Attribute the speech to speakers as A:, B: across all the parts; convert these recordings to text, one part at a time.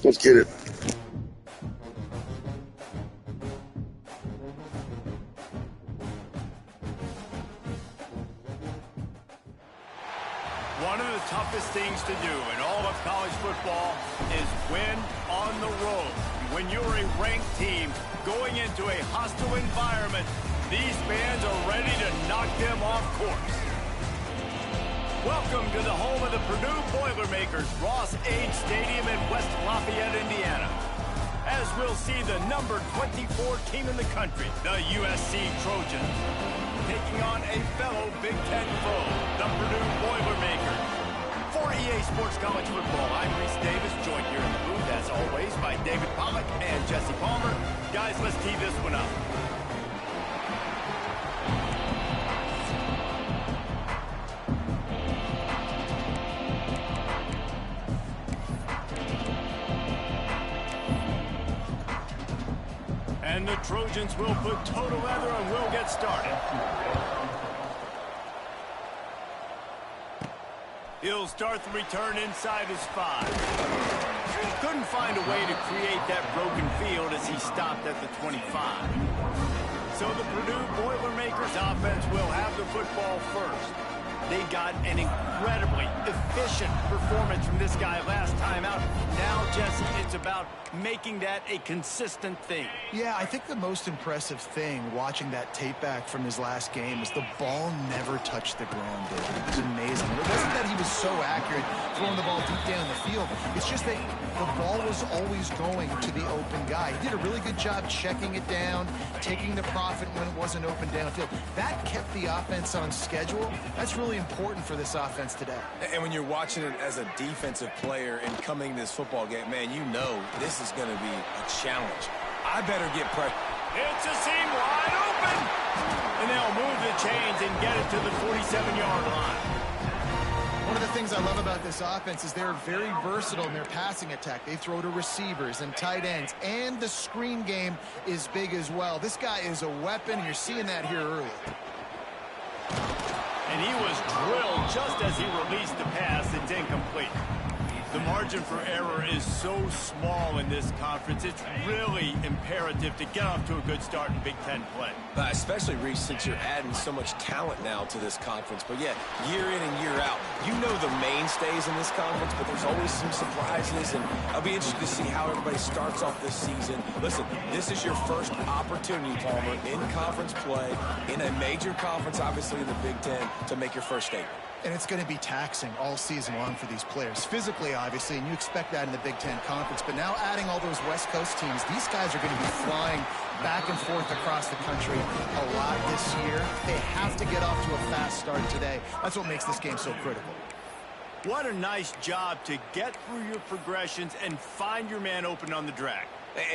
A: Let's get it.
B: One of the toughest things to do in all of college football is win on the road. When you're a ranked team going into a hostile environment, these fans are ready to knock them off course. Welcome to the home of the Purdue Boilermakers, Ross Age Stadium in West Lafayette, Indiana. As we'll see the number 24 team in the country, the USC Trojans, taking on a fellow Big Ten foe, the Purdue Boilermakers. For EA Sports College Football, I'm Reese Davis, joined here in the booth, as always, by David Pollack and Jesse Palmer. Guys, let's tee this one up. And the Trojans will put toe together and we'll get started. He'll start the return inside his 5. Couldn't find a way to create that broken field as he stopped at the 25. So the Purdue Boilermakers offense will have the football first. They got an incredibly efficient performance from this guy last time out. Now, Jesse, it's about making that a consistent thing.
C: Yeah, I think the most impressive thing watching that tape back from his last game is the ball never touched the ground, David. It was amazing. It wasn't that he was so accurate throwing the ball deep down the field. It's just that the ball was always going to the open guy. He did a really good job checking it down, taking the profit when it wasn't open downfield. That kept the offense on schedule. That's really important for this offense today.
D: And when you're watching it as a defensive player and coming to this football game, man, you know this is going to be a challenge. I better get pressure.
B: It's a seam wide open. And they'll move the chains and get it to the 47-yard line.
C: One of the things I love about this offense is they're very versatile in their passing attack. They throw to receivers and tight ends, and the screen game is big as well. This guy is a weapon, and you're seeing that here early.
B: And he was drilled just as he released the pass. It's incomplete. The margin for error is so small in this conference. It's really imperative to get off to a good start in Big Ten play.
D: Especially, Reese, since you're adding so much talent now to this conference. But, yeah, year in and year out, you know the mainstays in this conference, but there's always some surprises. And I'll be interested to see how everybody starts off this season. Listen, this is your first opportunity, Palmer, in conference play, in a major conference, obviously in the Big Ten, to make your first statement.
C: And it's going to be taxing all season long for these players. Physically, obviously, and you expect that in the Big Ten Conference. But now adding all those West Coast teams, these guys are going to be flying back and forth across the country a lot this year. They have to get off to a fast start today. That's what makes this game so critical.
B: What a nice job to get through your progressions and find your man open on the drag.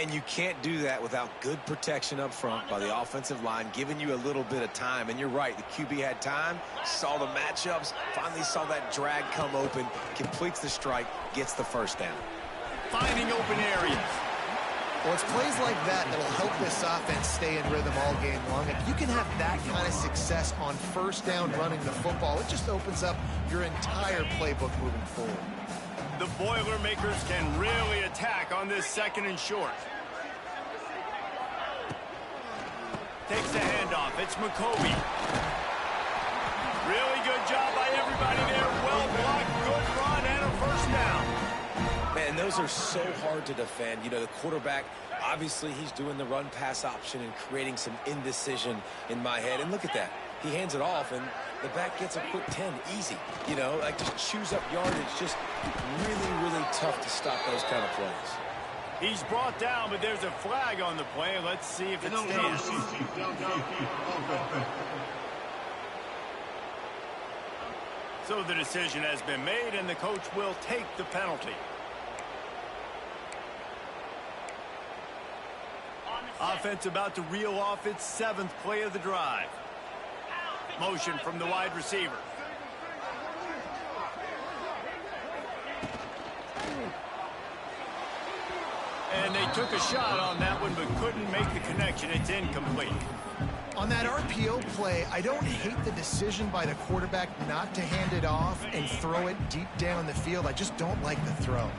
D: And you can't do that without good protection up front by the offensive line, giving you a little bit of time. And you're right, the QB had time, saw the matchups, finally saw that drag come open, completes the strike, gets the first down.
B: Finding open areas.
C: Well, it's plays like that that'll help this offense stay in rhythm all game long. If you can have that kind of success on first down running the football, it just opens up your entire playbook moving forward.
B: The Boilermakers can really attack on this second and short. Takes the handoff. It's McCovey. Really good job by everybody there. Well blocked, good run, and a first down.
D: Man, those are so hard to defend. You know, the quarterback Obviously, he's doing the run-pass option and creating some indecision in my head. And look at that. He hands it off, and the back gets a quick 10, easy. You know, like just chews up yardage. Just really, really tough to stop those kind of plays.
B: He's brought down, but there's a flag on the play. Let's see if it stands. So the decision has been made, and the coach will take the penalty. Offense about to reel off its 7th play of the drive. Motion from the wide receiver. And they took a shot on that one, but couldn't make the connection. It's incomplete.
C: On that RPO play, I don't hate the decision by the quarterback not to hand it off and throw it deep down the field. I just don't like the throw.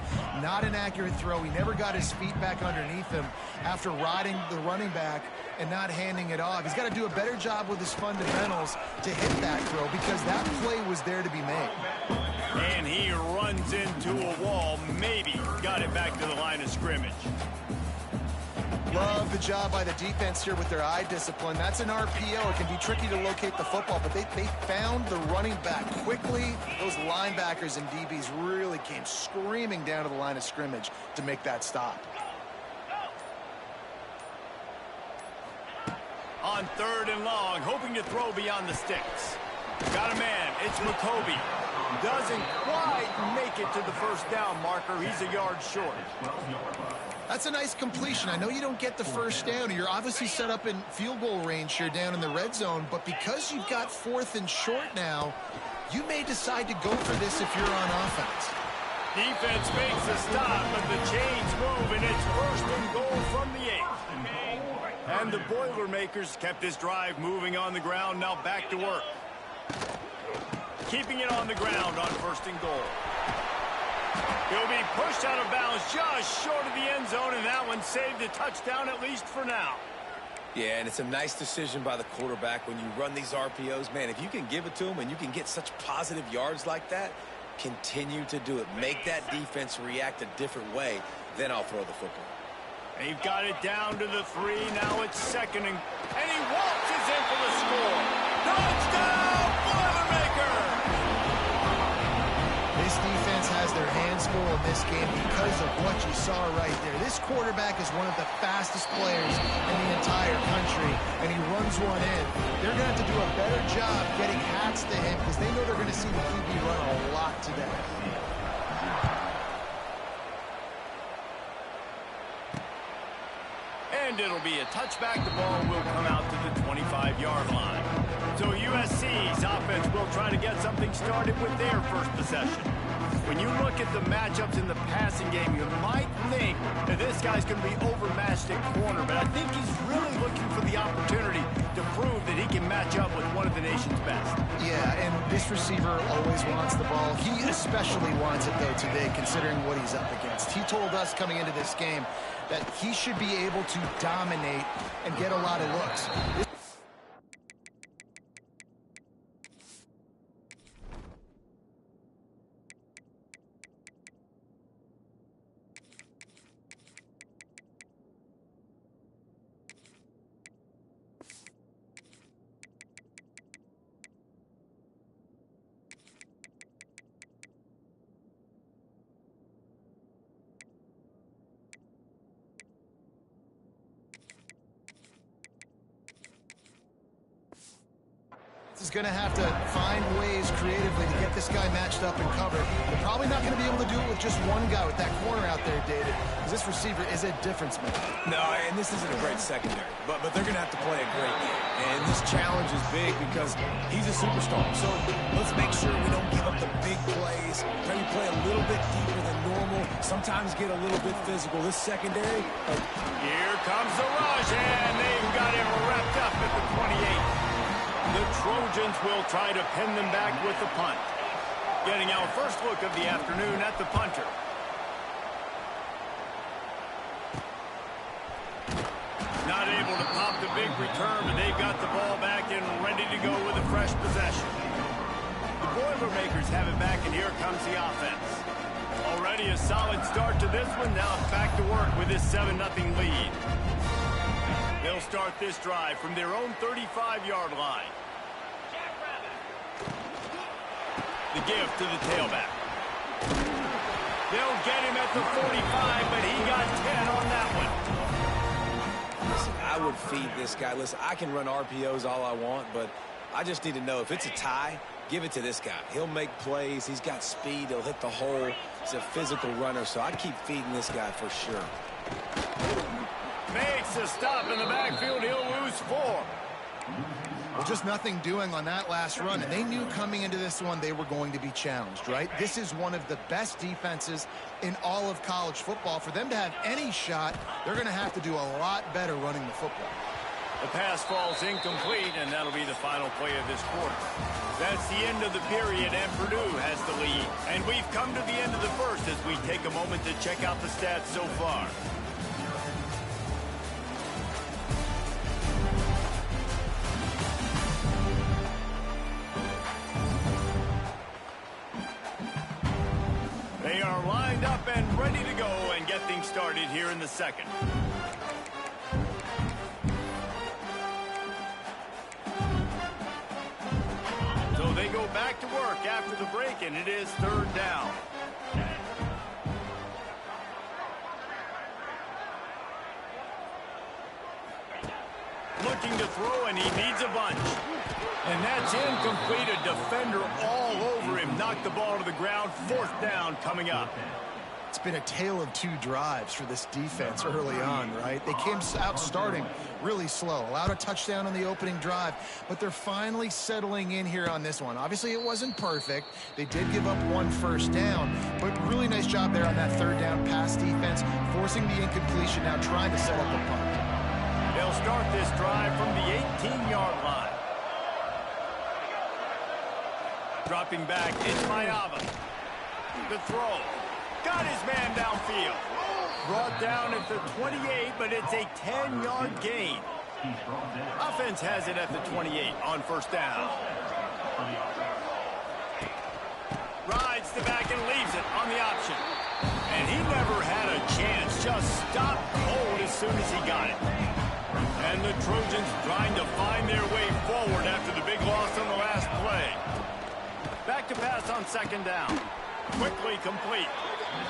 C: Not an accurate throw. He never got his feet back underneath him after riding the running back and not handing it off. He's got to do a better job with his fundamentals to hit that throw because that play was there to be made.
B: And he runs into a wall. Maybe got it back to the line of scrimmage.
C: Love the job by the defense here with their eye discipline. That's an RPO. It can be tricky to locate the football, but they found the running back quickly. Those linebackers and DBs really came screaming down to the line of scrimmage to make that stop.
B: On 3rd and long, hoping to throw beyond the sticks. Got a man. It's McCoby. Doesn't quite make it to the first down marker. He's a yard short.
C: That's a nice completion. I know you don't get the first down. You're obviously set up in field goal range here down in the red zone, but because you've got 4th and short now, you may decide to go for this if you're on offense.
B: Defense makes a stop, but the chains move, and it's 1st and goal from the 8. And the Boilermakers kept this drive moving on the ground, now back to work. Keeping it on the ground on 1st and goal. He'll be pushed out of bounds just short of the end zone, and that one saved a touchdown at least for now.
D: Yeah, and it's a nice decision by the quarterback when you run these RPOs. Man, if you can give it to him and you can get such positive yards like that, continue to do it. Make that defense react a different way, then I'll throw the football.
B: They've got it down to the 3. Now it's 2nd and he waltzes in for the score. Touchdown, Boilermaker!
C: This defense has their hands full in this game because of what you saw right there. This quarterback is one of the fastest players in the entire country, and he runs one in. They're going to have to do a better job getting hats to him because they know they're going to see the QB run a lot today.
B: And it'll be a touchback. The ball will come out to the 25-yard line. So USC's offense will try to get something started with their first possession. When you look at the matchups in the passing game, you might think that this guy's going to be overmatched at corner, but I think he's really looking for the opportunity to prove that he can match up with one of the nation's best.
C: Yeah, and this receiver always wants the ball. He especially wants it, though, today, considering what he's up against. He told us coming into this game that he should be able to dominate and get a lot of looks. Is going to have to find ways creatively to get this guy matched up and covered. They're probably not going to be able to do it with just one guy with that corner out there, David, because this receiver is a difference maker.
D: No, and this isn't a great secondary, but they're going to have to play a great game. And this challenge is big because he's a superstar. So let's make sure we don't give up the big plays. Maybe play a little bit deeper than normal. Sometimes get a little bit physical. This secondary.
B: Here comes the rush, and they've got him wrapped up at the 28. The Trojans will try to pin them back with the punt. Getting our first look of the afternoon at the punter. Not able to pop the big return, but they've got the ball back and ready to go with a fresh possession. The Boilermakers have it back, and here comes the offense. Already a solid start to this one. Now it's back to work with this 7-0 lead. They'll start this drive from their own 35-yard line. The give to the tailback. They'll get him at the 45, but he got 10 on that one.
D: Listen, I would feed this guy. Listen, I can run RPOs all I want, but I just need to know if it's a tie, give it to this guy. He'll make plays. He's got speed. He'll hit the hole. He's a physical runner, so I'd keep feeding this guy for sure.
B: Makes a stop in the backfield. He'll lose 4.
C: Well, just nothing doing on that last run, and they knew coming into this one they were going to be challenged, right? This is one of the best defenses in all of college football. For them to have any shot, they're going to have to do a lot better running the football.
B: The pass falls incomplete, and that'll be the final play of this quarter. That's the end of the period, and Purdue has the lead. And we've come to the end of the first as we take a moment to check out the stats so far. They are lined up and ready to go and get things started here in the second. So they go back to work after the break, and it is 3rd down. Looking to throw, and he needs a bunch. And that's incomplete. A defender all over him. Knocked the ball to the ground. 4th down coming up.
C: It's been a tale of 2 drives for this defense early on, right? They came out starting really slow, allowed a touchdown on the opening drive, but they're finally settling in here on this one. Obviously, it wasn't perfect. They did give up 1 first down, but really nice job there on that 3rd down pass defense, forcing the incompletion, now trying to set up a punt.
B: They'll start this drive from the 18-yard line. Dropping back, it's Mayava. The throw. Got his man downfield. Brought down at the 28, but it's a 10-yard gain. Offense has it at the 28 on 1st down. Rides the back and leaves it on the option. And he never had a chance. Just stopped cold as soon as he got it. And the Trojans trying to find their way forward after the big loss on the last play. Back to pass on 2nd down. Quickly complete.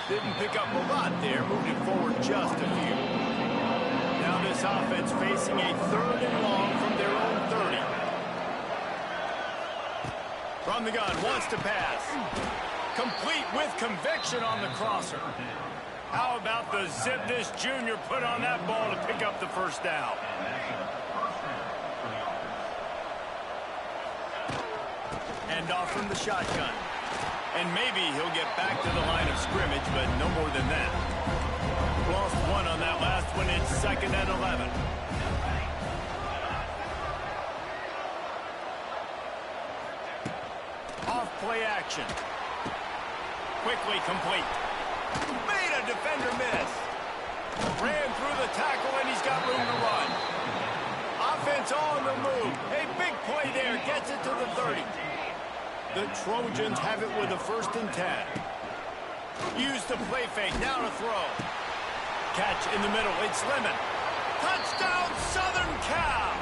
B: Didn't pick up a lot there, moved it forward just a few. Now this offense facing a 3rd and long from their own 30. From the gun, wants to pass. Complete with conviction on the crosser. How about the zip this junior put on that ball to pick up the 1st down? End off from the shotgun. And maybe he'll get back to the line of scrimmage, but no more than that. Lost 1 on that last one. It's 2nd and 11. Off play action. Quickly complete. Made a defender miss. Ran through the tackle, and he's got room to run. Offense on the move. A big play there. Gets it to the 30. The Trojans have it with a 1st and 10. Use the play fake. Now to throw. Catch in the middle. It's Lemon. Touchdown, Southern Cal.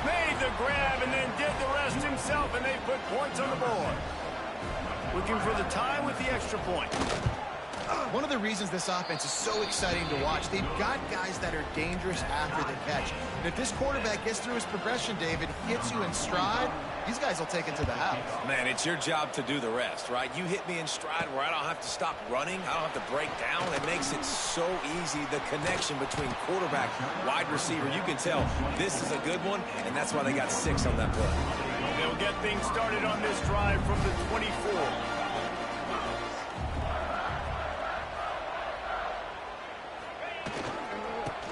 B: Made the grab and then did the rest himself, and they put points on the board. Looking for the tie with the extra point.
C: One of the reasons this offense is so exciting to watch, they've got guys that are dangerous after the catch. And if this quarterback gets through his progression, David, hits you in stride, these guys will take it to the house.
D: Man, it's your job to do the rest, right? You hit me in stride where I don't have to stop running. I don't have to break down. It makes it so easy, the connection between quarterback, wide receiver. You can tell this is a good one, and that's why they got 6 on that play.
B: They'll get things started on this drive from the 24.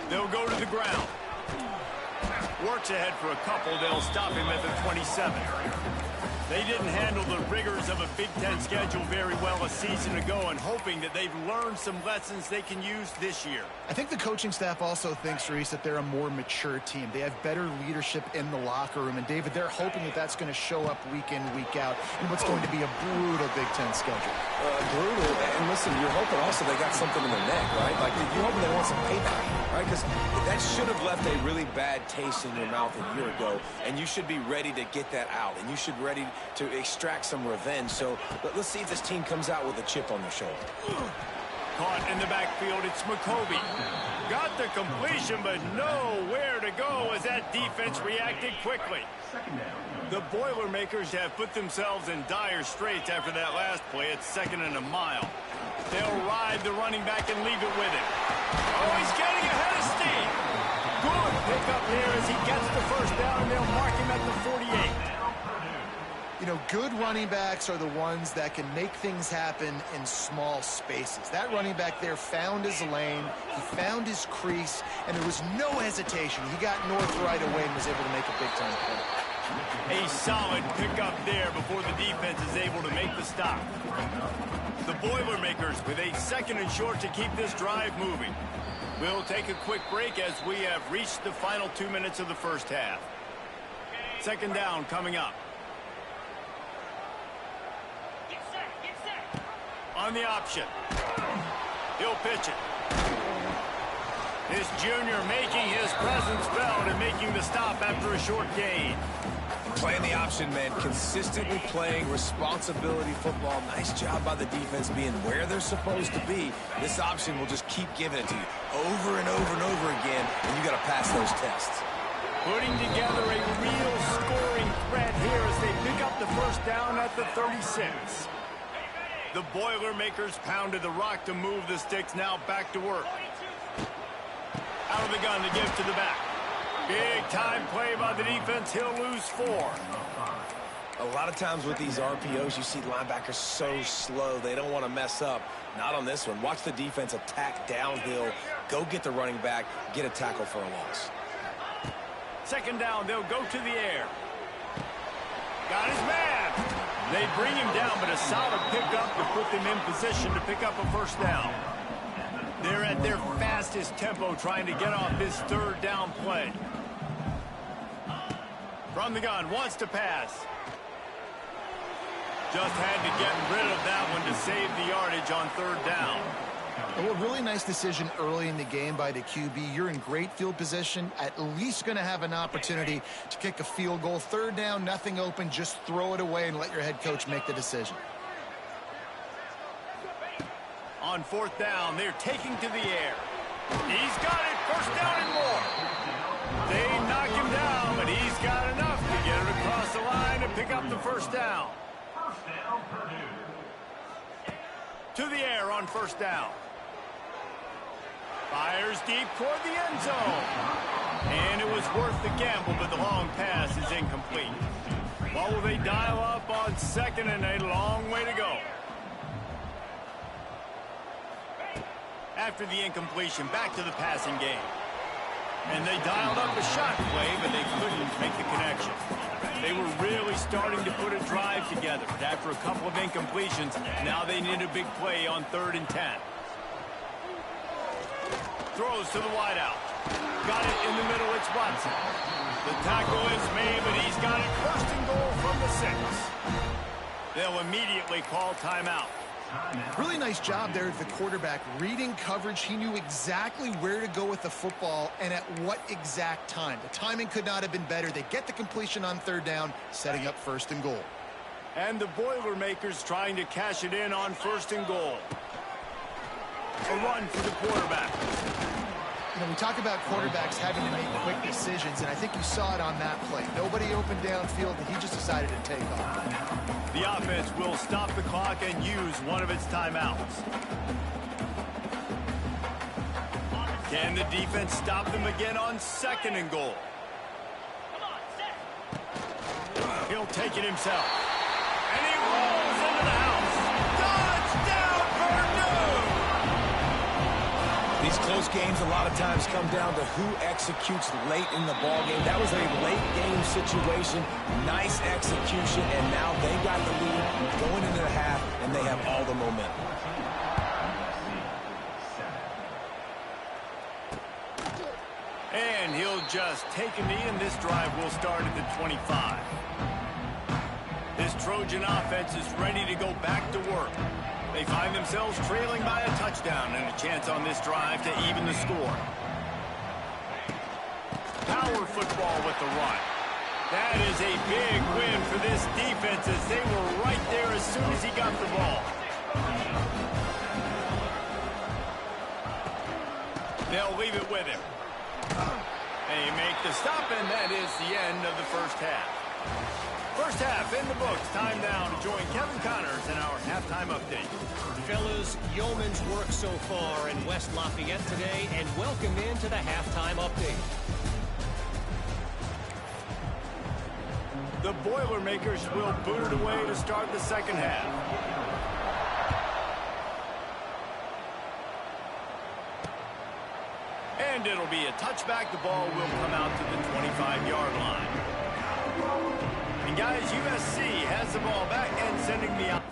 B: They'll go to the ground. Works ahead for a couple. They'll stop him at the 27. They didn't handle the rigors of a Big Ten schedule very well a season ago, and hoping that they've learned some lessons they can use this year.
C: I think the coaching staff also thinks, Reese, that they're a more mature team. They have better leadership in the locker room. And, David, they're hoping that that's going to show up week in, week out in what's going to be a brutal Big Ten schedule.
D: Brutal. And listen, you're hoping also they got something in their neck, right? Like, you're hoping they want some payback, right? Because that should have left a really bad taste in your mouth a year ago, and you should be ready to get that out, and you should be ready to extract some revenge. So let's see if this team comes out with a chip on their shoulder.
B: Caught in the backfield, it's McCovey. Got the completion, but nowhere to go as that defense reacted quickly. The Boilermakers have put themselves in dire straits after that last play. It's 2nd and a mile. They'll ride the running back and leave it with him. Oh, he's getting ahead of steam. Good pickup there as he gets the first down, and they'll mark him at the 48.
C: You know, good running backs are the ones that can make things happen in small spaces. That running back there found his lane, he found his crease, and there was no hesitation. He got north right away and was able to make a big-time play.
B: A solid pickup there before the defense is able to make the stop. The Boilermakers with a 2nd and short to keep this drive moving. We'll take a quick break as we have reached the final 2 minutes of the first half. 2nd down coming up. On the option. He'll pitch it. This junior making his presence felt and making the stop after a short gain.
D: Playing the option, man. Consistently playing responsibility football. Nice job by the defense being where they're supposed to be. This option will just keep giving it to you over and over and over again, and you got to pass those tests.
B: Putting together a real scoring threat here as they pick up the first down at the 36. The Boilermakers pounded the rock to move the sticks. Now back to work. Out of the gun to give to the back. Big time play by the defense. He'll lose 4.
D: A lot of times with these RPOs, you see linebackers so slow. They don't want to mess up. Not on this one. Watch the defense attack downhill. Go get the running back. Get a tackle for a loss.
B: 2nd down. They'll go to the air. Got his man. They bring him down, but a solid pickup to put them in position to pick up a first down. They're at their fastest tempo trying to get off this 3rd down play. From the gun, wants to pass. Just had to get rid of that one to save the yardage on 3rd down.
C: Well, a really nice decision early in the game by the QB. You're in great field position, at least going to have an opportunity to kick a field goal. 3rd down, nothing open, just throw it away and let your head coach make the decision.
B: On 4th down, they're taking to the air. He's got it, 1st down and more. They knock him down, but he's got enough to get it across the line and pick up the 1st down. To the air on 1st down. Fires deep toward the end zone. And it was worth the gamble, but the long pass is incomplete. What will they dial up on 2nd and a long way to go? After the incompletion, back to the passing game. And they dialed up a shot play, but they couldn't make the connection. They were really starting to put a drive together. But after a couple of incompletions, now they need a big play on 3rd and 10. Throws to the wideout. Got it in the middle, it's Watson. The tackle is made, but he's got it 1st and goal from the 6. They'll immediately call timeout.
C: Really nice job there at the quarterback. Reading coverage, he knew exactly where to go with the football and at what exact time. The timing could not have been better. They get the completion on 3rd down, setting up 1st and goal.
B: And the Boilermakers trying to cash it in on 1st and goal. A run for the quarterback.
C: You know, we talk about quarterbacks having to make quick decisions, and I think you saw it on that play. Nobody opened downfield, and he just decided to take off.
B: The offense will stop the clock and use one of its timeouts. Can the defense stop them again on 2nd and goal? He'll take it himself. And he rolls into the house. Touchdown, Purdue!
D: These Close games a lot of times come down to who executes late in the ball game. That was a late game situation. Nice execution, and now they got the lead going into the half, and they have all the momentum.
B: And he'll just take a knee, and this drive will start at the 25. This Trojan offense is ready to go back to work. They find themselves trailing by a touchdown and a chance on this drive to even the score. Power football with the run. That is a big win for this defense as they were right there as soon as he got the ball. They'll leave it with him. They make the stop, and that is the end of the first half. First half in the books. Time now to join Kevin Connors in our halftime update.
E: Fellas, yeoman's work so far in West Lafayette today, and welcome into the halftime update.
B: The Boilermakers will boot it away to start the second half. And it'll be a touchback. The ball will come out to the 25-yard line. And guys, USC has the ball back and sending the out.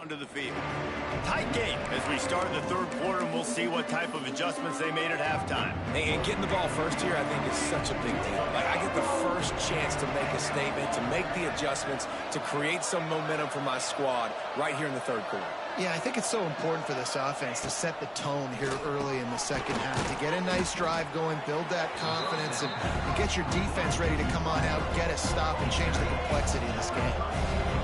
B: Onto the field. Tight game as we start the third quarter, and we'll see what type of adjustments they made at halftime.
D: And getting the ball first here, I think, is such a big deal. Like, I get the first chance to make a statement, to make the adjustments, to create some momentum for my squad right here in the third quarter.
C: Yeah, I think it's so important for this offense to set the tone here early in the second half, to get a nice drive going, build that confidence, and get your defense ready to come on out, get a stop, and change the complexity of this game.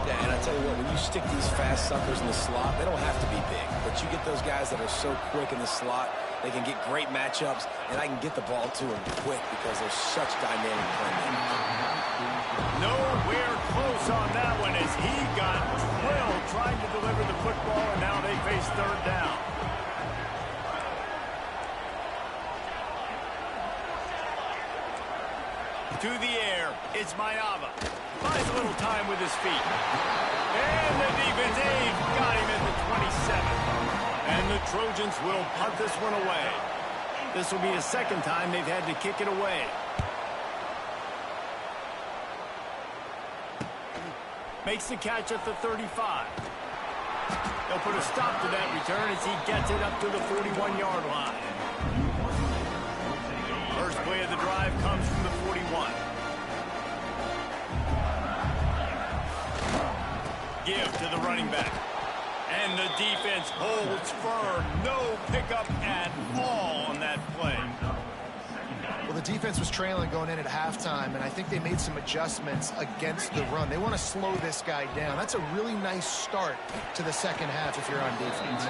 D: Yeah, and I tell you what, when you stick these fast suckers in the slot, they don't have to be big. But you get those guys that are so quick in the slot, they can get great matchups, and I can get the ball to them quick because they're such dynamic playmakers.
B: Nowhere close on that one as he got drilled trying to deliver the football, and now they face third down. To the air, it's Mayava. Buys a little time with his feet. And the defense got him at the 27. And the Trojans will punt this one away. This will be the second time they've had to kick it away. Makes the catch at the 35. They'll put a stop to that return as he gets it up to the 41-yard line. First play of the drive comes from the 41. Give to the running back. And the defense holds firm. No pickup at all on that play.
C: Well, the defense was trailing going in at halftime, and I think they made some adjustments against the run. They want to slow this guy down. That's a really nice start to the second half if you're on defense.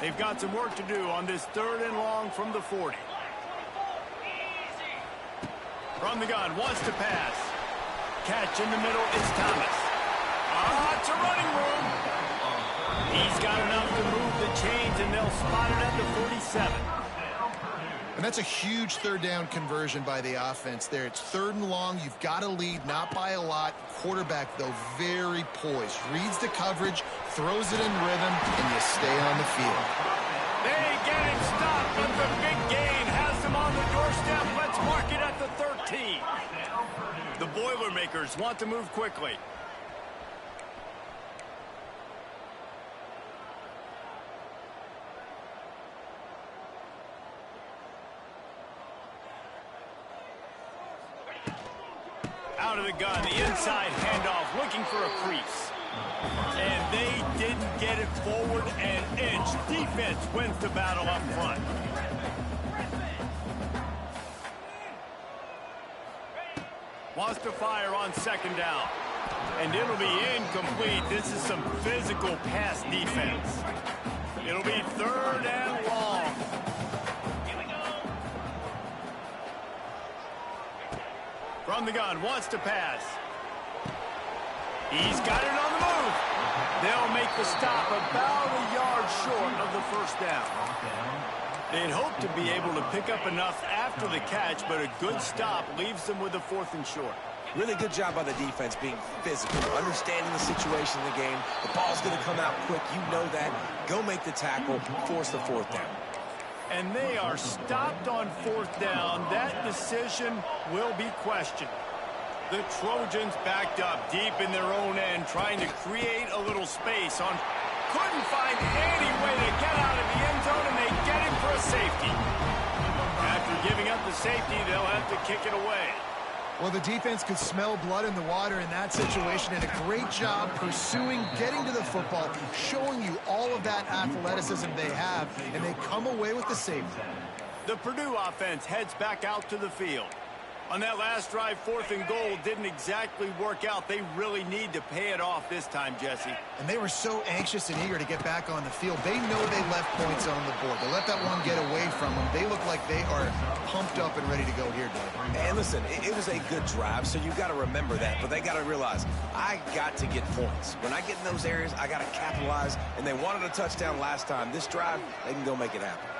B: They've got some work to do on this third and long from the 40. From the gun, wants to pass. Catch in the middle is Thomas. It's a running room. He's got enough to move the chains, and they'll spot it at the 47.
C: And that's a huge third down conversion by the offense there. It's third and long. You've got to lead, not by a lot. Quarterback, though, very poised. Reads the coverage, throws it in rhythm, and you stay on the field.
B: They get him stopped, but the big gain has him on the doorstep. Let's mark it at the 13. The Boilermakers want to move quickly. Out of the gun, the inside handoff, looking for a crease. And they didn't get it forward an inch. Defense wins the battle up front. Lost to fire on second down. And it'll be incomplete. This is some physical pass defense. It'll be third and long. From the gun, wants to pass. He's got it on the move. They'll make the stop about a yard short of the first down. They'd hope to be able to pick up enough after the catch, but a good stop leaves them with a 4th and short.
D: Really good job by the defense being physical, understanding the situation in the game. The ball's going to come out quick. You know that. Go make the tackle, force the 4th down.
B: And they are stopped on 4th down. That decision will be questioned. The Trojans backed up deep in their own end, trying to create a little space on. Couldn't find any way to get out of the end zone, and they get him for a safety. After giving up the safety, they'll have to kick it away.
C: Well, the defense could smell blood in the water in that situation, and a great job pursuing, getting to the football, showing you all of that athleticism they have, and they come away with the safety.
B: The Purdue offense heads back out to the field. On that last drive, 4th and goal didn't exactly work out. They really need to pay it off this time, Jesse.
C: And they were so anxious and eager to get back on the field. They know they left points on the board. To let that one get away from them, they look like they are pumped up and ready to go here, Dave.
D: And listen, it was a good drive, so you've got to remember that. But they got to realize, I got to get points. When I get in those areas, I got to capitalize. And they wanted a touchdown last time. This drive, they can go make it happen.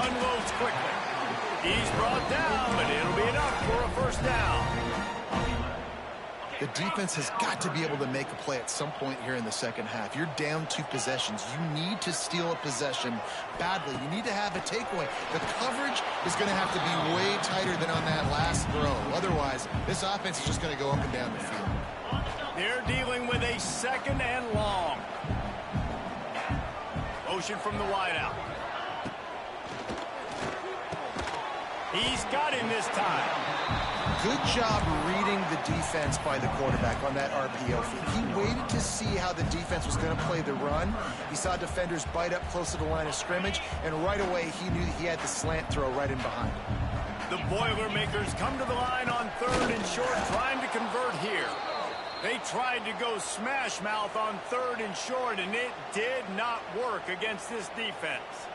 B: Unloads quickly. He's brought down, but it'll be enough for a first down.
C: The defense has got to be able to make a play at some point here in the second half. You're down 2 possessions. You need to steal a possession badly. You need to have a takeaway. The coverage is going to have to be way tighter than on that last throw. Otherwise, this offense is just going to go up and down the field.
B: They're dealing with a 2nd and long. Motion from the wideout. He's got him this time.
C: Good job reading the defense by the quarterback on that RPO feed. He waited to see how the defense was going to play the run. He saw defenders bite up close to the line of scrimmage, and right away he knew he had the slant throw right in behind him.
B: The Boilermakers come to the line on 3rd and short, trying to convert here. They tried to go smash mouth on 3rd and short, and it did not work against this defense.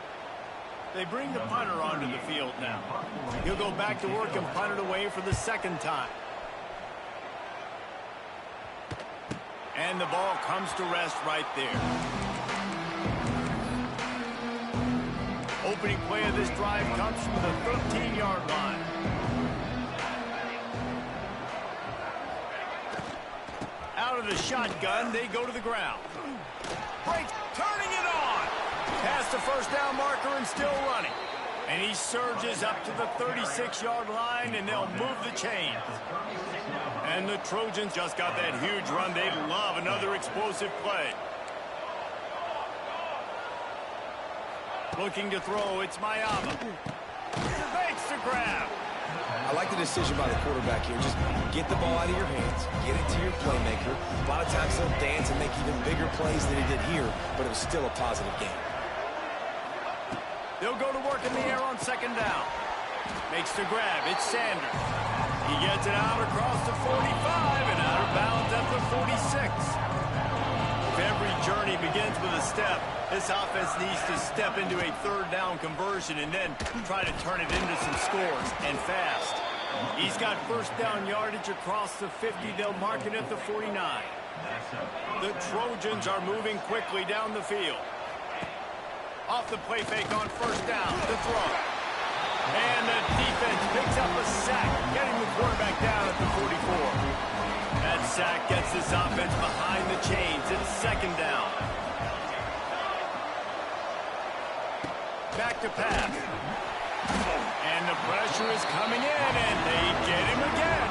B: They bring the punter onto the field now. He'll go back to work and punt it away for the 2nd time. And the ball comes to rest right there. Opening play of this drive comes from the 13-yard line. Out of the shotgun, they go to the ground. Breaks, turning it on. Past the first down marker and still running. And he surges up to the 36-yard line, and they'll move the chains. And the Trojans just got that huge run. They love another explosive play. Looking to throw, it's Mayama. Makes the grab.
D: I like the decision by the quarterback here. Just get the ball out of your hands, get it to your playmaker. A lot of times he'll dance and make even bigger plays than he did here, but it was still a positive game.
B: They'll go to work in the air on 2nd down. Makes the grab. It's Sanders. He gets it out across the 45 and out of bounds at the 46. If every journey begins with a step, this offense needs to step into a 3rd down conversion and then try to turn it into some scores, and fast. He's got first down yardage across the 50. They'll mark it at the 49. The Trojans are moving quickly down the field. Off the play fake on first down, the throw. And the defense picks up a sack, getting the quarterback down at the 44. That sack gets this offense behind the chains. It's 2nd down. Back to pass. And the pressure is coming in, and they get him again.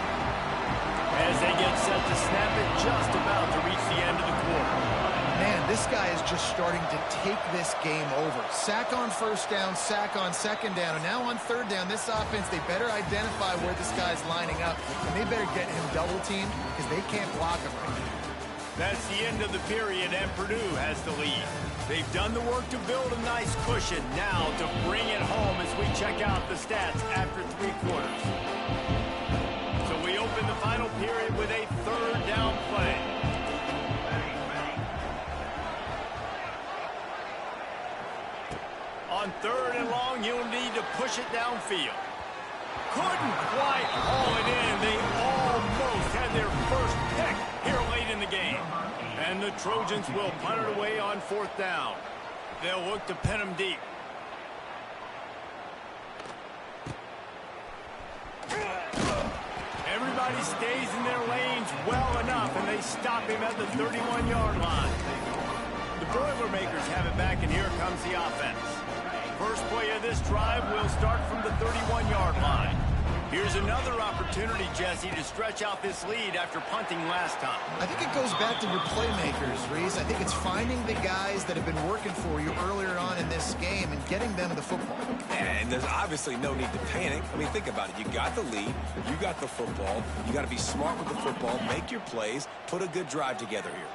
B: As they get set to snap it, just about to reach the end of the quarter.
C: Man, this guy is just starting to take this game over. Sack on first down, sack on 2nd down, and now on 3rd down, this offense, they better identify where this guy's lining up, and they better get him double-teamed because they can't block him right now.
B: That's the end of the period, and Purdue has the lead. They've done the work to build a nice cushion. Now to bring it home as we check out the stats after 3 quarters. So we open the final period with a third down play. On 3rd and long, you'll need to push it downfield. Couldn't quite haul it in. They almost had their first pick here late in the game. And the Trojans will punt it away on 4th down. They'll look to pin them deep. Everybody stays in their lanes well enough, and they stop him at the 31-yard line. The Boilermakers have it back, and here comes the offense. First play of this drive will start from the 31-yard line. Here's another opportunity, Jesse, to stretch out this lead after punting last time.
C: I think it goes back to your playmakers, Reese. I think it's finding the guys that have been working for you earlier on in this game and getting them the football.
D: And there's obviously no need to panic. I mean, think about it. You got the lead. You got the football. You got to be smart with the football, make your plays, put a good drive together here.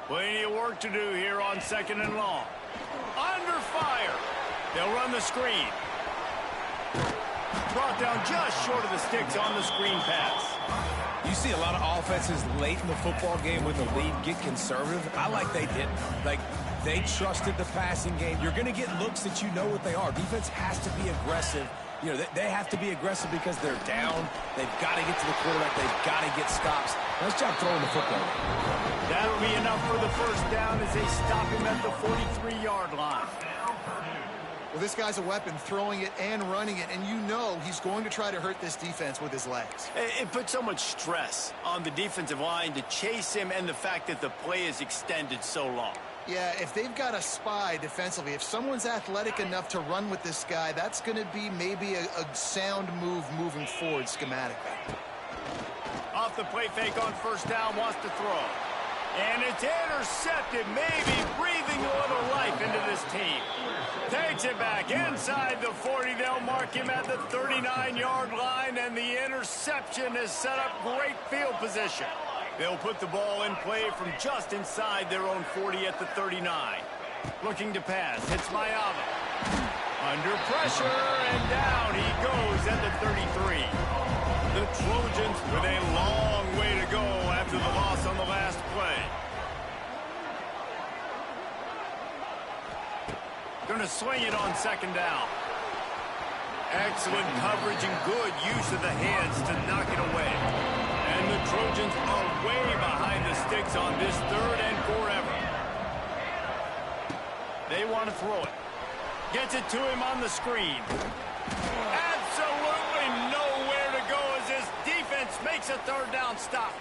B: Plenty of work to do here on 2nd and long. Under fire. They'll run the screen. Brought down just short of the sticks on the screen pass.
D: You see a lot of offenses late in the football game with the lead get conservative. I like they didn't. Like, they trusted the passing game. You're going to get looks that you know what they are. Defense has to be aggressive. You know, they have to be aggressive because they're down. They've got to get to the quarterback. They've got to get stops. Nice job throwing the football.
B: That'll be enough for the first down as they stop him at the 43-yard line.
C: Well, this guy's a weapon, throwing it and running it, and you know he's going to try to hurt this defense with his legs.
B: It puts so much stress on the defensive line to chase him and the fact that the play is extended so long.
C: Yeah, if they've got a spy defensively, if someone's athletic enough to run with this guy, that's going to be maybe a sound move moving forward schematically.
B: Off the play fake on first down, wants to throw. And it's intercepted, maybe breathing a little life into this team. Takes it back inside the 40. They'll mark him at the 39-yard line, and the interception has set up great field position. They'll put the ball in play from just inside their own 40 at the 39. Looking to pass, hits Mayava. Under pressure, and down he goes at the 33. The Trojans with a long way to go after the loss on the last play. Going to swing it on 2nd down. Excellent coverage and good use of the hands to knock it away. And the Trojans are way behind the sticks on this 3rd and forever. They want to throw it. Gets it to him on the screen. Absolutely nowhere to go as this defense makes a 3rd down stop.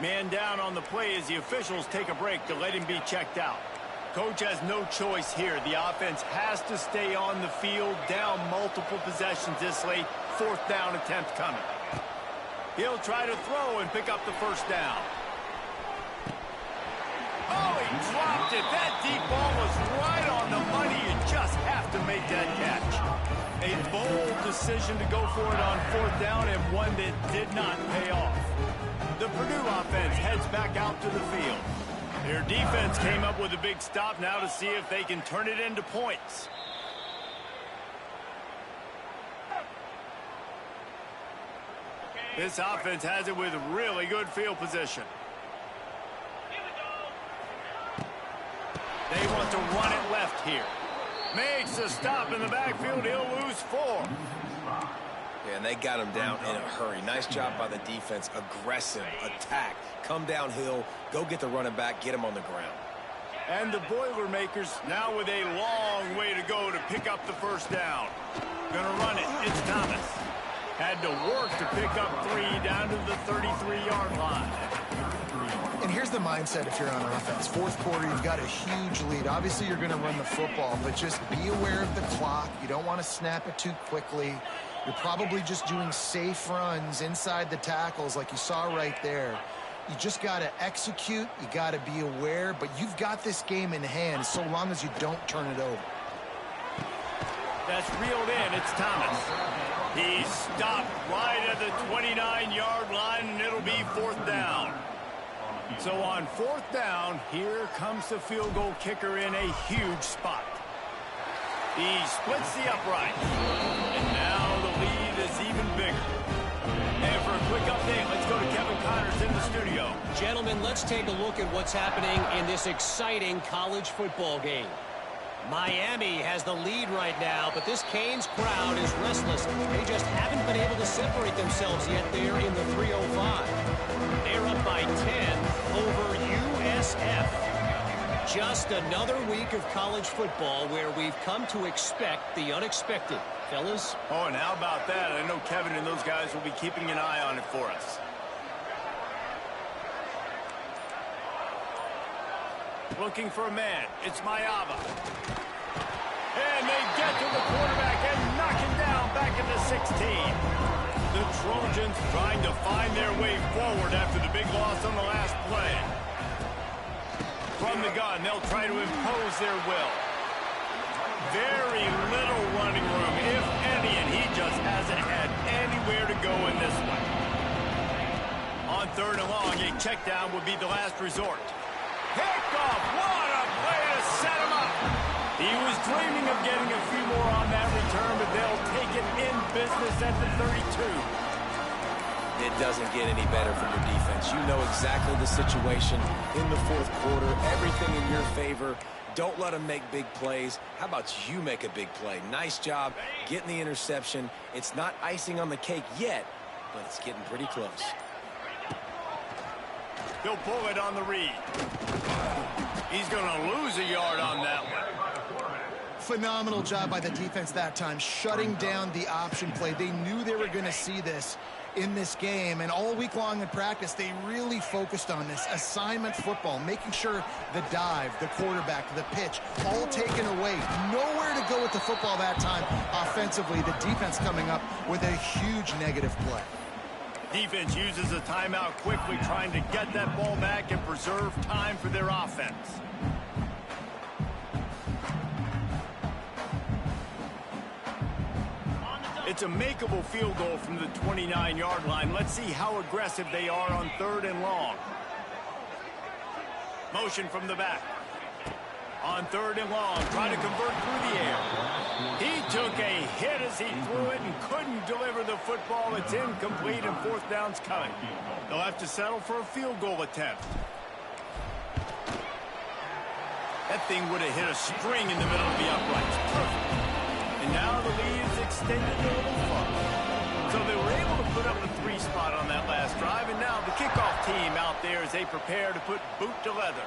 B: Man down on the play as the officials take a break to let him be checked out. Coach has no choice here. The offense has to stay on the field, down multiple possessions this late. 4th down attempt coming. He'll try to throw and pick up the first down. Oh, he dropped it. That deep ball was right on the money. You just have to make that catch. A bold decision to go for it on 4th down, and one that did not pay off. The Purdue offense heads back out to the field. Their defense came up with a big stop now to see if they can turn it into points. This offense has it with really good field position. They want to run it left here. Makes a stop in the backfield. He'll lose 4.
D: Yeah, and they got him down in a hurry. Nice job by the defense. Aggressive attack. Come downhill. Go get the running back. Get him on the ground.
B: And the Boilermakers now with a long way to go to pick up the first down. Gonna run it. It's Thomas. Had to work to pick up 3 down to the 33-yard line.
C: And here's the mindset if you're on offense. 4th quarter, you've got a huge lead. Obviously, you're going to run the football, but just be aware of the clock. You don't want to snap it too quickly. You're probably just doing safe runs inside the tackles like you saw right there. You just got to execute. You got to be aware, but you've got this game in hand so long as you don't turn it over.
B: That's reeled in. It's Thomas. He stopped right at the 29-yard line, and it'll be 4th down. So on 4th down, here comes the field goal kicker in a huge spot. He splits the upright. And now the lead is even bigger. And for a quick update, let's go to Kevin Connors in the studio.
E: Gentlemen, let's take a look at what's happening in this exciting college football game. Miami has the lead right now, but this Canes crowd is restless. They just haven't been able to separate themselves yet there in the 305. They're up by 10 over USF. Just another week of college football where we've come to expect the unexpected. Fellas?
B: Oh, and how about that? I know Kevin and those guys will be keeping an eye on it for us. Looking for a man. It's Mayava. And they get to the quarterback and knock him down back at the 16. The Trojans trying to find their way forward after the big loss on the last play. From the gun, they'll try to impose their will. Very little running room, if any, and he just hasn't had anywhere to go in this one. On 3rd and long, a check down would be the last resort. Pickoff! What a play to set him up! He was dreaming of getting a few more on that return, but they'll take it in business at the 32.
D: It doesn't get any better from your defense. You know exactly the situation in the 4th quarter. Everything in your favor. Don't let them make big plays. How about you make a big play? Nice job getting the interception. It's not icing on the cake yet, but it's getting pretty close.
B: He'll pull it on the read. He's going to lose a yard on that one.
C: Phenomenal job by the defense that time, shutting down the option play. They knew they were going to see this in this game, and all week long in practice, they really focused on this assignment football, making sure the dive, the quarterback, the pitch, all taken away. Nowhere to go with the football that time offensively. The defense coming up with a huge negative play.
B: Defense uses a timeout quickly, trying to get that ball back and preserve time for their offense. It's a makeable field goal from the 29-yard line. Let's see how aggressive they are on 3rd and long. Motion from the back. On 3rd and long, trying to convert through the air. He took a hit as he threw it and couldn't deliver the football. It's incomplete and 4th down's coming. They'll have to settle for a field goal attempt. That thing would have hit a string in the middle of the uprights. Perfect. And now the lead is extended a little farther. So they were able to put up a 3 spot on that last drive, and now the kickoff team out there as they prepare to put boot to leather.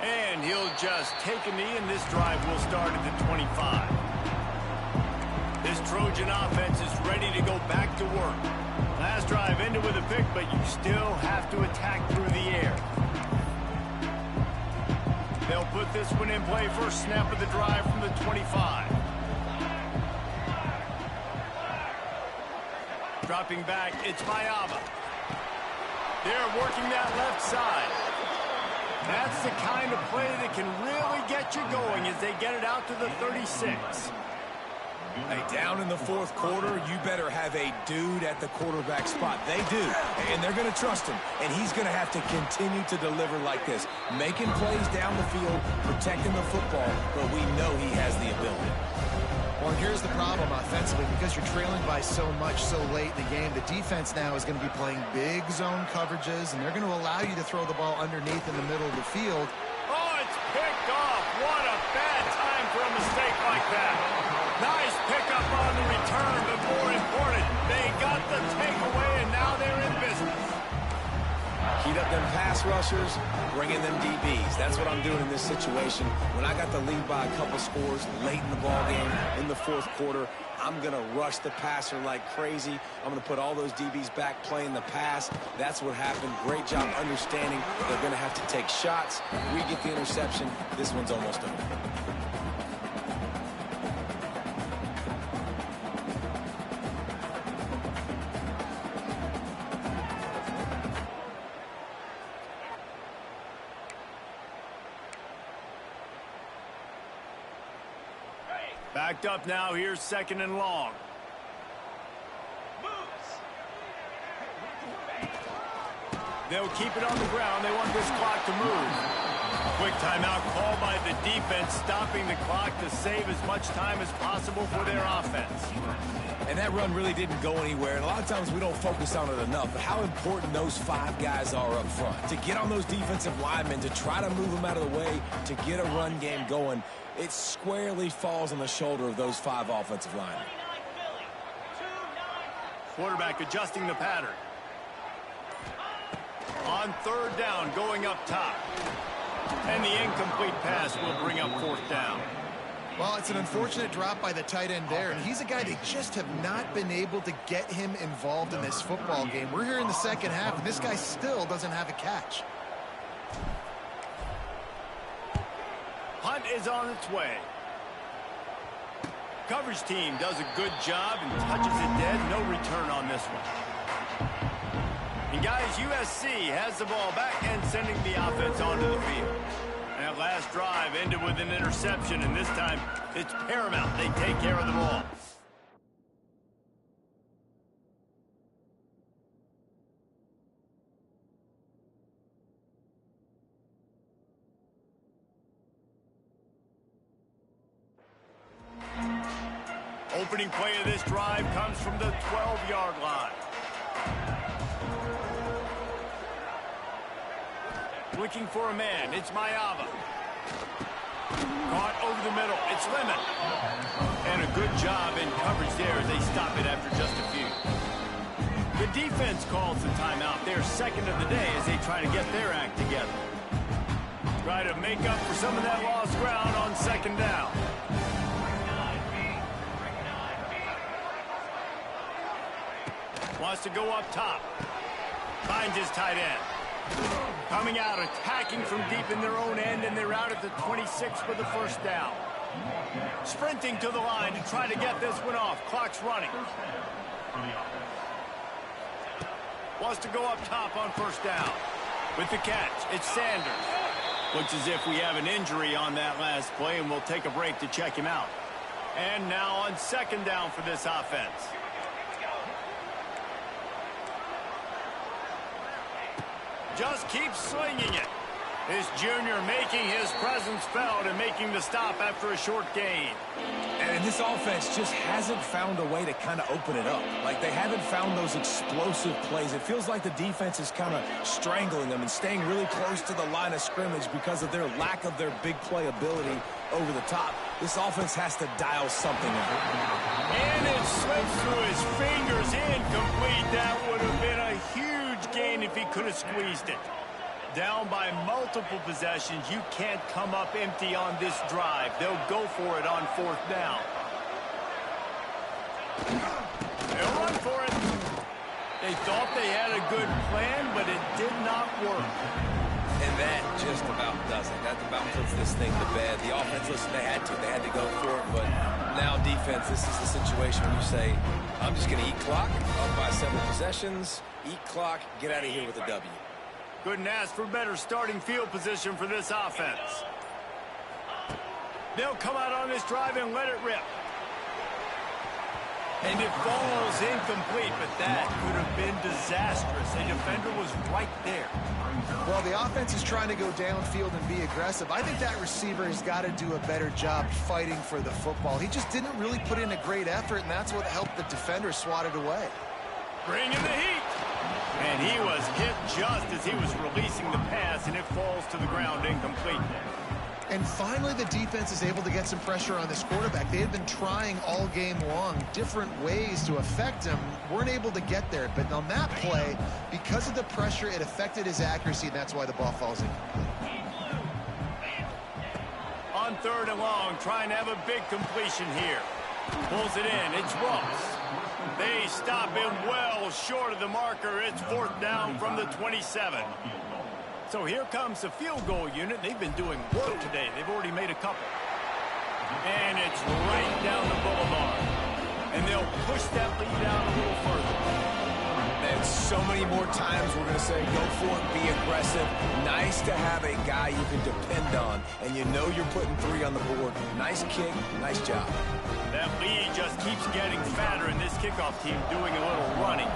B: And he'll just take a knee, and this drive will start at the 25. This Trojan offense is ready to go back to work. Last drive ended with a pick, but you still have to attack through the air. They'll put this one in play, first snap of the drive from the 25. Dropping back, it's Mayava. They're working that left side. That's the kind of play that can really get you going as they get it out to the 36.
D: Hey, down in the 4th quarter, you better have a dude at the quarterback spot. They do, and they're going to trust him, and he's going to have to continue to deliver like this, making plays down the field, protecting the football, but we know he has the ability.
C: Well, here's the problem offensively, because you're trailing by so much so late in the game. The defense now is going to be playing big zone coverages, and they're going to allow you to throw the ball underneath in the middle of the field.
B: Oh, it's picked off. What a bad time for a mistake like that. Nice pickup on the return, but more important, they got the takeaway, and now they're in business.
D: Heat up them pass rushers, bring in them DBs. That's what I'm doing in this situation. When I got the lead by a couple scores late in the ball game, in the 4th quarter, I'm going to rush the passer like crazy. I'm going to put all those DBs back playing the pass. That's what happened. Great job understanding they're going to have to take shots. We get the interception. This one's almost over.
B: Backed up now, here's 2nd and long. They'll keep it on the ground. They want this clock to move. Quick timeout called by the defense, stopping the clock to save as much time as possible for their offense.
D: And that run really didn't go anywhere, and a lot of times we don't focus on it enough, but how important those 5 guys are up front. To get on those defensive linemen, to try to move them out of the way, to get a run game going, it squarely falls on the shoulder of those 5 offensive linemen.
B: Quarterback adjusting the pattern. On third down, going up top. And the incomplete pass will bring up fourth down.
C: Well, it's an unfortunate drop by the tight end there, and he's a guy they just have not been able to get him involved in this football game. We're here in the second half, and this guy still doesn't have a catch.
B: Punt is on its way. Coverage team does a good job and touches it dead. No return on this one. And guys, USC has the ball back and sending the offense onto the field. And that last drive ended with an interception, and this time it's paramount they take care of the ball. Opening play of this drive comes from the 12-yard line. Looking for a man. It's Mayava. Caught over the middle. It's Lemon. And a good job in coverage there as they stop it after just a few. The defense calls the timeout. They're second of the day as they try to get their act together. Try to make up for some of that lost ground on second down. Wants to go up top. Finds his tight end. Coming out, attacking from deep in their own end, and they're out at the 26 for the first down. Sprinting to the line to try to get this one off. Clock's running. Wants to go up top on first down. With the catch, it's Sanders. Looks as if we have an injury on that last play, and we'll take a break to check him out. And now on second down for this offense. Just keeps slinging it. This junior making his presence felt and making the stop after a short gain.
D: And this offense just hasn't found a way to kind of open it up. Like, they haven't found those explosive plays. It feels like the defense is kind of strangling them and staying really close to the line of scrimmage because of their lack of their big play ability over the top. This offense has to dial something out.
B: And it slips through his fingers, incomplete. That would have been a huge gain if he could have squeezed it. Down by multiple possessions, you can't come up empty on this drive. They'll go for it on fourth down. They'll run for it. They thought they had a good plan, but it did not work.
D: And that just about does it. That about puts this thing to bed. The offense, listen, they had to go for it, but now defense, this is the situation when you say, I'm just going to eat clock, up by several possessions, eat clock, get out of here with a W.
B: Couldn't ask for better starting field position for this offense. They'll come out on this drive and let it rip. And it falls incomplete, but that could have been disastrous. A defender was right there.
C: Well, the offense is trying to go downfield and be aggressive. I think that receiver has got to do a better job fighting for the football. He just didn't really put in a great effort, and that's what helped the defender swat it away.
B: Bringing the heat. And he was hit just as he was releasing the pass, and it falls to the ground incomplete.
C: And finally, the defense is able to get some pressure on this quarterback. They had been trying all game long different ways to affect him. Weren't able to get there. But on that play, because of the pressure, it affected his accuracy, and that's why the ball falls incomplete.
B: On third and long, trying to have a big completion here. Pulls it in. It's Ross. They stop him well short of the marker. It's fourth down from the 27. So here comes the field goal unit. They've been doing work today. They've already made a couple. And it's right down the boulevard. And they'll push that lead out a little further.
D: And so many more times we're going to say, go for it, be aggressive. Nice to have a guy you can depend on, and you know you're putting 3 on the board. Nice kick, nice job.
B: That lead just keeps getting fatter, and this kickoff team doing a little running.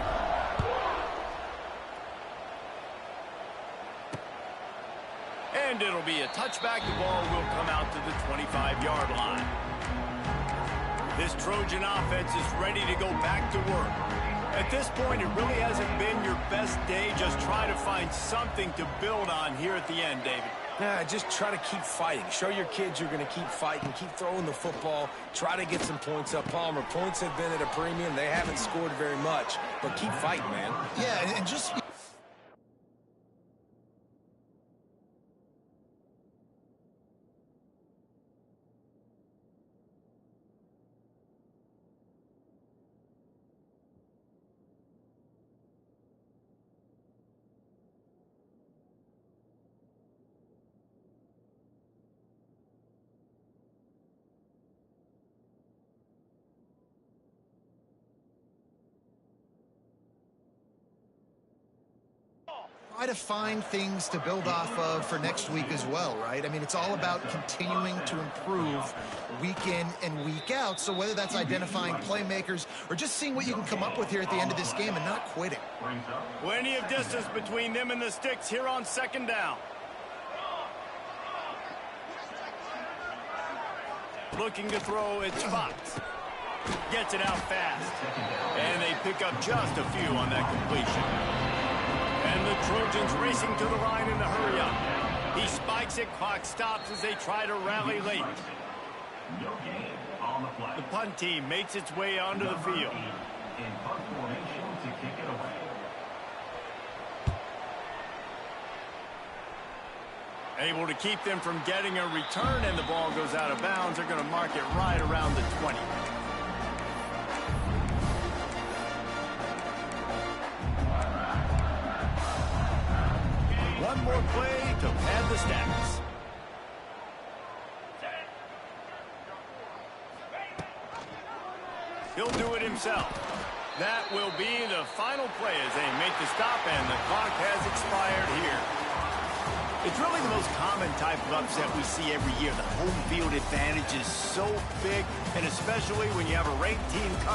B: And it'll be a touchback. The ball will come out to the 25-yard line. This Trojan offense is ready to go back to work. At this point, it really hasn't been your best day. Just try to find something to build on here at the end, David.
D: Yeah, just try to keep fighting. Show your kids you're going to keep fighting. Keep throwing the football. Try to get some points up. Palmer, points have been at a premium. They haven't scored very much, but keep fighting, man.
C: Yeah, and just... try to find things to build off of for next week as well, right? I mean, it's all about continuing to improve week in and week out. So whether that's identifying playmakers or just seeing what you can come up with here at the end of this game and not quitting.
B: Plenty of distance between them and the sticks here on second down. Looking to throw, it's Fox. Gets it out fast. And they pick up just a few on that completion. And the Trojans racing to the line in the hurry-up. He spikes it, clock stops as they try to rally late. The punt team makes its way onto the field. Able to keep them from getting a return, and the ball goes out of bounds. They're going to mark it right around the 20. One more play to pad the stats. He'll do it himself. That will be the final play as they make the stop, and the clock has expired here. It's really the most common type of upset we see every year. The home field advantage is so big, and especially when you have a ranked team come